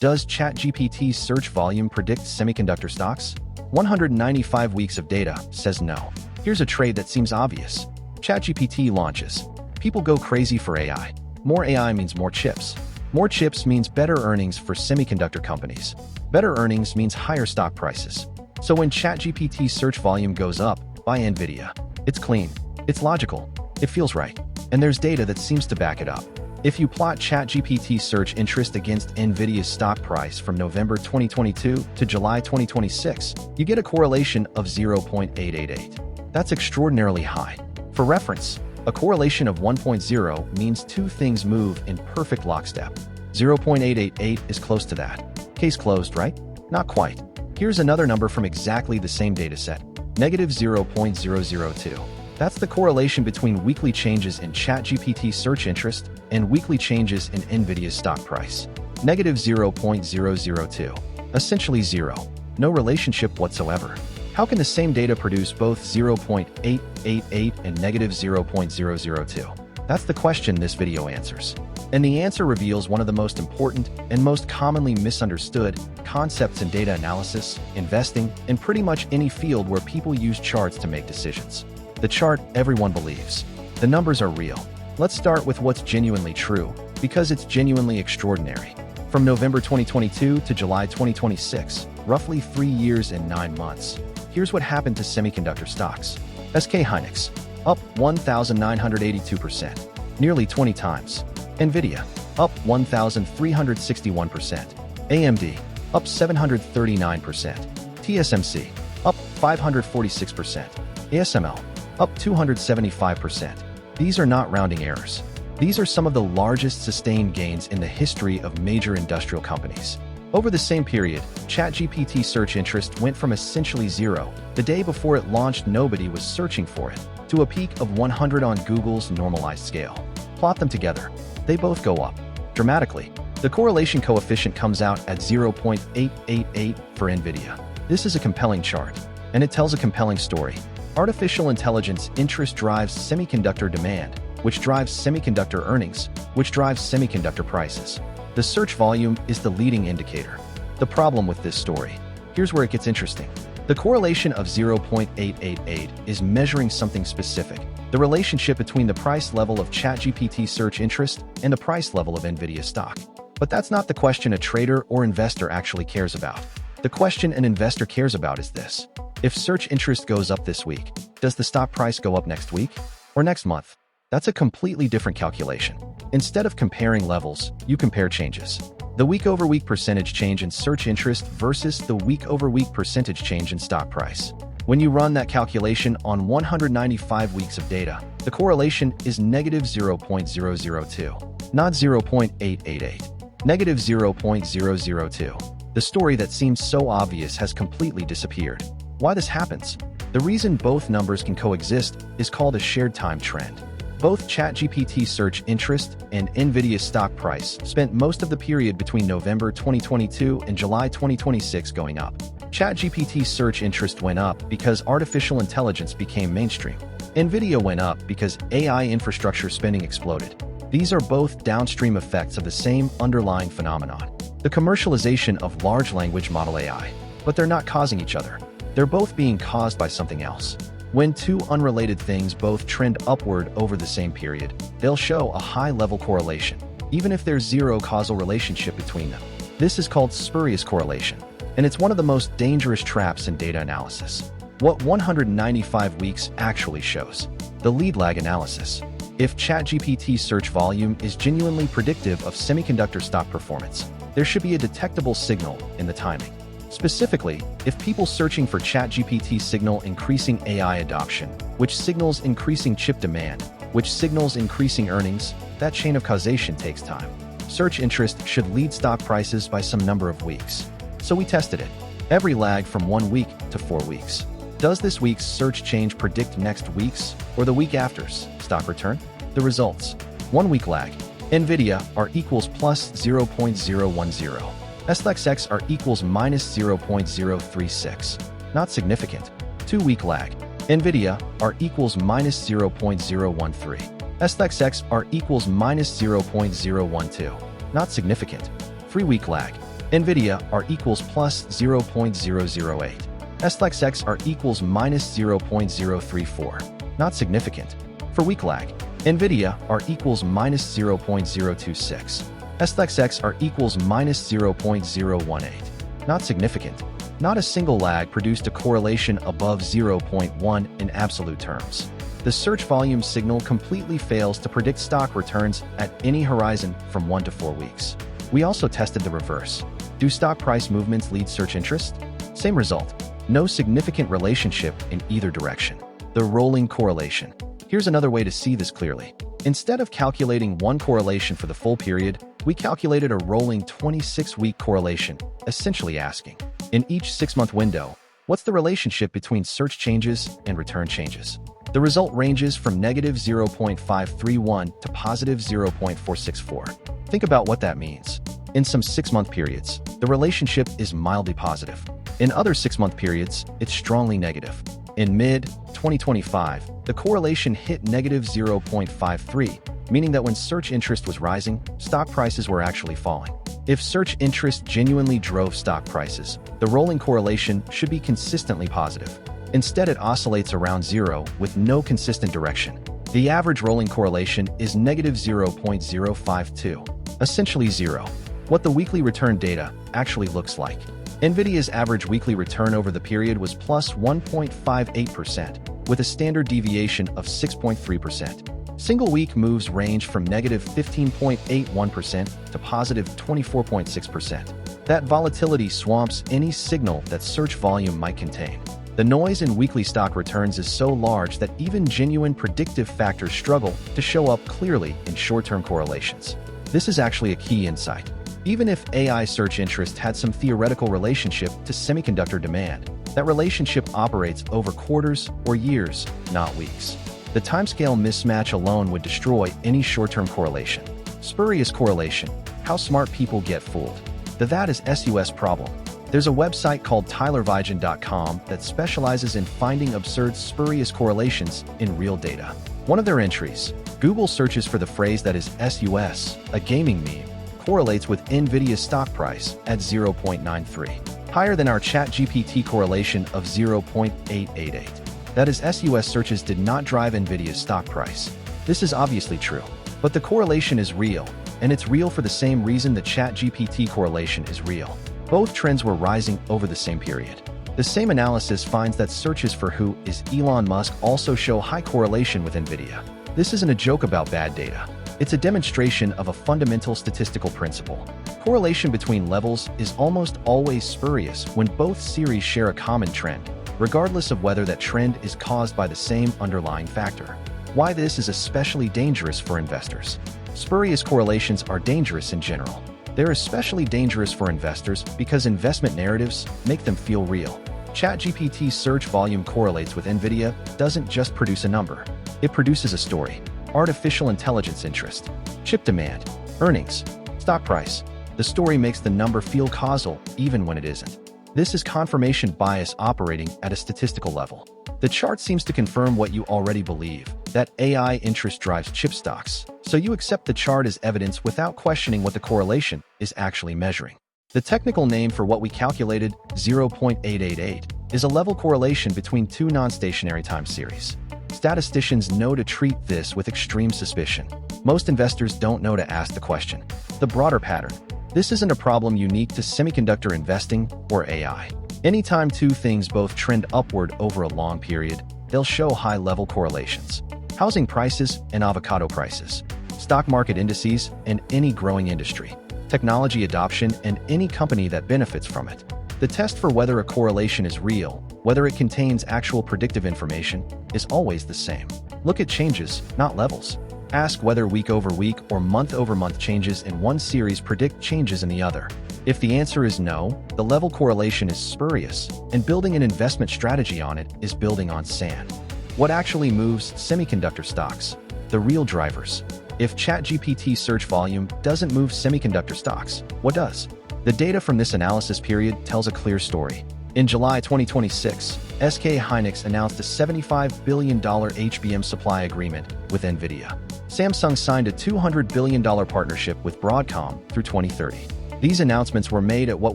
Does ChatGPT's search volume predict semiconductor stocks? 195 weeks of data says no. Here's a trade that seems obvious. ChatGPT launches. People go crazy for AI. More AI means more chips. More chips means better earnings for semiconductor companies. Better earnings means higher stock prices. So when ChatGPT's search volume goes up, buy Nvidia. It's clean. It's logical. It feels right. And there's data that seems to back it up. If you plot ChatGPT's search interest against Nvidia's stock price from November 2022 to July 2026, you get a correlation of 0.888. That's extraordinarily high. For reference, a correlation of 1.0 means two things move in perfect lockstep. 0.888 is close to that. Case closed, right? Not quite. Here's another number from exactly the same dataset, -0.002. That's the correlation between weekly changes in ChatGPT search interest and weekly changes in Nvidia's stock price. -0.002. Essentially zero. No relationship whatsoever. How can the same data produce both 0.888 and -0.002? That's the question this video answers. And the answer reveals one of the most important and most commonly misunderstood concepts in data analysis, investing, and pretty much any field where people use charts to make decisions. The chart everyone believes. The numbers are real. Let's start with what's genuinely true, because it's genuinely extraordinary. From November 2022 to July 2026, roughly 3 years and 9 months. Here's what happened to semiconductor stocks. SK Hynix, up 1,982%, nearly 20 times. Nvidia, up 1,361%. AMD, up 739%. TSMC, up 546%. ASML, up 275%. These are not rounding errors. These are some of the largest sustained gains in the history of major industrial companies. Over the same period, ChatGPT search interest went from essentially zero, the day before it launched nobody was searching for it, to a peak of 100 on Google's normalized scale. Plot them together. They both go up. Dramatically. The correlation coefficient comes out at 0.888 for Nvidia. This is a compelling chart, and it tells a compelling story. Artificial intelligence interest drives semiconductor demand, which drives semiconductor earnings, which drives semiconductor prices. The search volume is the leading indicator. The problem with this story. Here's where it gets interesting. The correlation of 0.888 is measuring something specific, the relationship between the price level of ChatGPT search interest and the price level of Nvidia stock. But that's not the question a trader or investor actually cares about. The question an investor cares about is this. If search interest goes up this week, does the stock price go up next week or next month? That's a completely different calculation. Instead of comparing levels, you compare changes. The week-over-week percentage change in search interest versus the week-over-week percentage change in stock price. When you run that calculation on 195 weeks of data, the correlation is -0.002, not 0.888. -0.002. The story that seems so obvious has completely disappeared. Why this happens? The reason both numbers can coexist is called a shared time trend. Both ChatGPT search interest and Nvidia's stock price spent most of the period between November 2022 and July 2026 going up. ChatGPT search interest went up because artificial intelligence became mainstream. Nvidia went up because AI infrastructure spending exploded. These are both downstream effects of the same underlying phenomenon, the commercialization of large language model AI. But they're not causing each other. They're both being caused by something else. When two unrelated things both trend upward over the same period, they'll show a high-level correlation, even if there's zero causal relationship between them. This is called spurious correlation, and it's one of the most dangerous traps in data analysis. What 195 weeks actually shows: the lead lag analysis. If ChatGPT search volume is genuinely predictive of semiconductor stock performance, there should be a detectable signal in the timing. Specifically, if people searching for ChatGPT signal increasing AI adoption, which signals increasing chip demand, which signals increasing earnings, that chain of causation takes time. Search interest should lead stock prices by some number of weeks. So we tested it. Every lag from 1 week to 4 weeks. Does this week's search change predict next week's or the week after's stock return? The results. 1 week lag. Nvidia R equals plus 0.010. SLXX R equals minus 0.036. Not significant. 2 week lag. Nvidia R equals minus 0.013. SLXX R equals minus 0.012. Not significant. 3 week lag. Nvidia R equals plus 0.008. SLX R equals minus 0.034. Not significant. For week lag, Nvidia R equals minus 0.026. SLX R equals minus 0.018. Not significant. Not a single lag produced a correlation above 0.1 in absolute terms. The search volume signal completely fails to predict stock returns at any horizon from 1 to 4 weeks. We also tested the reverse. Do stock price movements lead search interest? Same result. No significant relationship in either direction. The rolling correlation. Here's another way to see this clearly. Instead of calculating one correlation for the full period, we calculated a rolling 26-week correlation, essentially asking, in each 6-month window, what's the relationship between search changes and return changes? The result ranges from negative 0.531 to positive 0.464. Think about what that means. In some 6-month periods, the relationship is mildly positive. In other 6-month periods, it's strongly negative. In mid-2025, the correlation hit negative 0.53, meaning that when search interest was rising, stock prices were actually falling. If search interest genuinely drove stock prices, the rolling correlation should be consistently positive. Instead, it oscillates around zero with no consistent direction. The average rolling correlation is negative 0.052, essentially zero. What the weekly return data actually looks like. Nvidia's average weekly return over the period was plus 1.58%, with a standard deviation of 6.3%. Single-week moves range from negative 15.81% to positive 24.6%. That volatility swamps any signal that search volume might contain. The noise in weekly stock returns is so large that even genuine predictive factors struggle to show up clearly in short-term correlations. This is actually a key insight. Even if AI search interest had some theoretical relationship to semiconductor demand, that relationship operates over quarters or years, not weeks. The timescale mismatch alone would destroy any short-term correlation. Spurious correlation. How smart people get fooled. That is SUS problem. There's a website called tylervigen.com that specializes in finding absurd spurious correlations in real data. One of their entries, Google searches for the phrase that is SUS, a gaming meme, correlates with Nvidia's stock price at 0.93, higher than our ChatGPT correlation of 0.888. That is, SUS searches did not drive Nvidia's stock price. This is obviously true, but the correlation is real, and it's real for the same reason the ChatGPT correlation is real. Both trends were rising over the same period. The same analysis finds that searches for who is Elon Musk also show high correlation with Nvidia. This isn't a joke about bad data. It's a demonstration of a fundamental statistical principle. Correlation between levels is almost always spurious when both series share a common trend, regardless of whether that trend is caused by the same underlying factor. Why this is especially dangerous for investors. Spurious correlations are dangerous in general. They're especially dangerous for investors because investment narratives make them feel real. ChatGPT's search volume correlates with Nvidia doesn't just produce a number. It produces a story. Artificial intelligence interest, chip demand, earnings, stock price. The story makes the number feel causal even when it isn't. This is confirmation bias operating at a statistical level. The chart seems to confirm what you already believe, that AI interest drives chip stocks, so you accept the chart as evidence without questioning what the correlation is actually measuring. The technical name for what we calculated, 0.888, is a level correlation between two non-stationary time series. Statisticians know to treat this with extreme suspicion. Most investors don't know to ask the question. The broader pattern. This isn't a problem unique to semiconductor investing or AI. Anytime two things both trend upward over a long period, they'll show high-level correlations. Housing prices and avocado prices, stock market indices and any growing industry, technology adoption and any company that benefits from it. The test for whether a correlation is real, whether it contains actual predictive information, is always the same. Look at changes, not levels. Ask whether week-over-week or month-over-month changes in one series predict changes in the other. If the answer is no, the level correlation is spurious, and building an investment strategy on it is building on sand. What actually moves semiconductor stocks? The real drivers. If ChatGPT search volume doesn't move semiconductor stocks, what does? The data from this analysis period tells a clear story. In July 2026, SK hynix announced a $75 billion HBM supply agreement with Nvidia. Samsung signed a $200 billion partnership with Broadcom through 2030. These announcements were made at what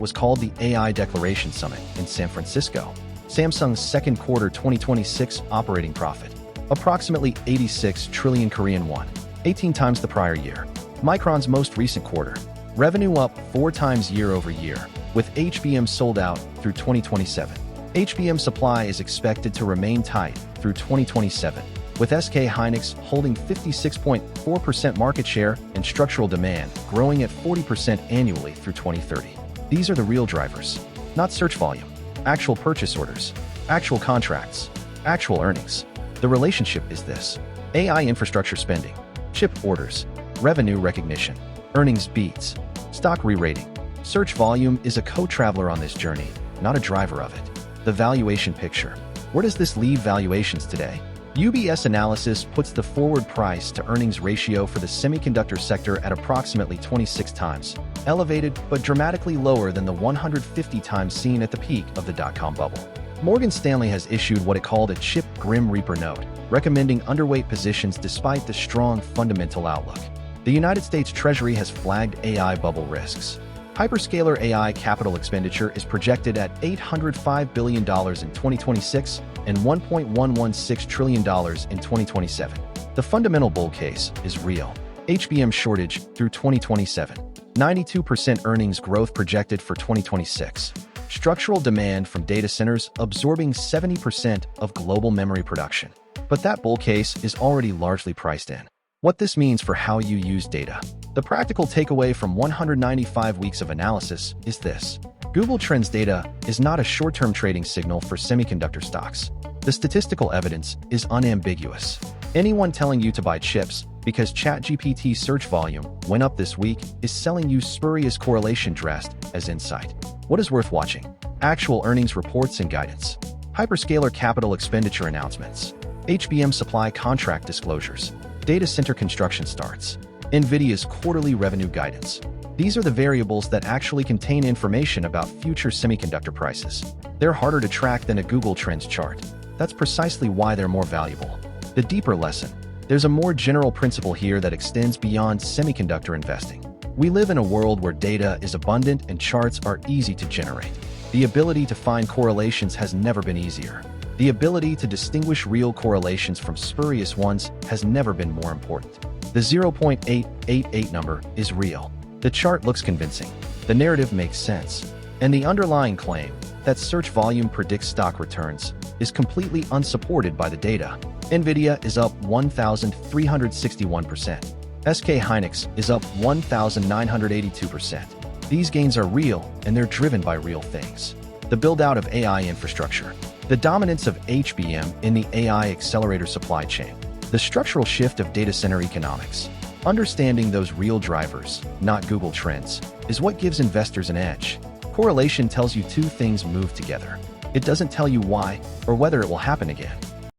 was called the AI Declaration Summit in San Francisco. Samsung's second quarter 2026 operating profit, approximately 86 trillion Korean won, 18 times the prior year. Micron's most recent quarter, revenue up 4 times year-over-year, with HBM sold out through 2027. HBM supply is expected to remain tight through 2027, with SK Hynix holding 56.4% market share and structural demand growing at 40% annually through 2030. These are the real drivers, not search volume, actual purchase orders, actual contracts, actual earnings. The relationship is this: AI infrastructure spending, chip orders, revenue recognition, earnings beats, stock re-rating. Search volume is a co-traveler on this journey, not a driver of it. The valuation picture. Where does this leave valuations today? UBS analysis puts the forward price to earnings ratio for the semiconductor sector at approximately 26 times, elevated but dramatically lower than the 150 times seen at the peak of the dot-com bubble. Morgan Stanley has issued what it called a chip Grim Reaper note, recommending underweight positions despite the strong fundamental outlook. The United States Treasury has flagged AI bubble risks. Hyperscaler AI capital expenditure is projected at $805 billion in 2026 and $1.116 trillion in 2027. The fundamental bull case is real. HBM shortage through 2027. 92% earnings growth projected for 2026. Structural demand from data centers absorbing 70% of global memory production. But that bull case is already largely priced in. What this means for how you use data. The practical takeaway from 195 weeks of analysis is this: Google Trends data is not a short-term trading signal for semiconductor stocks. The statistical evidence is unambiguous. Anyone telling you to buy chips because ChatGPT search volume went up this week is selling you spurious correlation dressed as insight. What is worth watching? Actual earnings reports and guidance. Hyperscaler capital expenditure announcements. HBM supply contract disclosures. Data center construction starts. Nvidia's quarterly revenue guidance. These are the variables that actually contain information about future semiconductor prices. They're harder to track than a Google Trends chart. That's precisely why they're more valuable. The deeper lesson. There's a more general principle here that extends beyond semiconductor investing. We live in a world where data is abundant and charts are easy to generate. The ability to find correlations has never been easier. The ability to distinguish real correlations from spurious ones has never been more important. The 0.888 number is real. The chart looks convincing. The narrative makes sense. And the underlying claim that search volume predicts stock returns is completely unsupported by the data. Nvidia is up 1,361%. SK Hynix is up 1,982%. These gains are real, and they're driven by real things. The build-out of AI infrastructure. The dominance of HBM in the AI accelerator supply chain. The structural shift of data center economics. Understanding those real drivers, not Google Trends, is what gives investors an edge. Correlation tells you two things move together. It doesn't tell you why or whether it will happen again.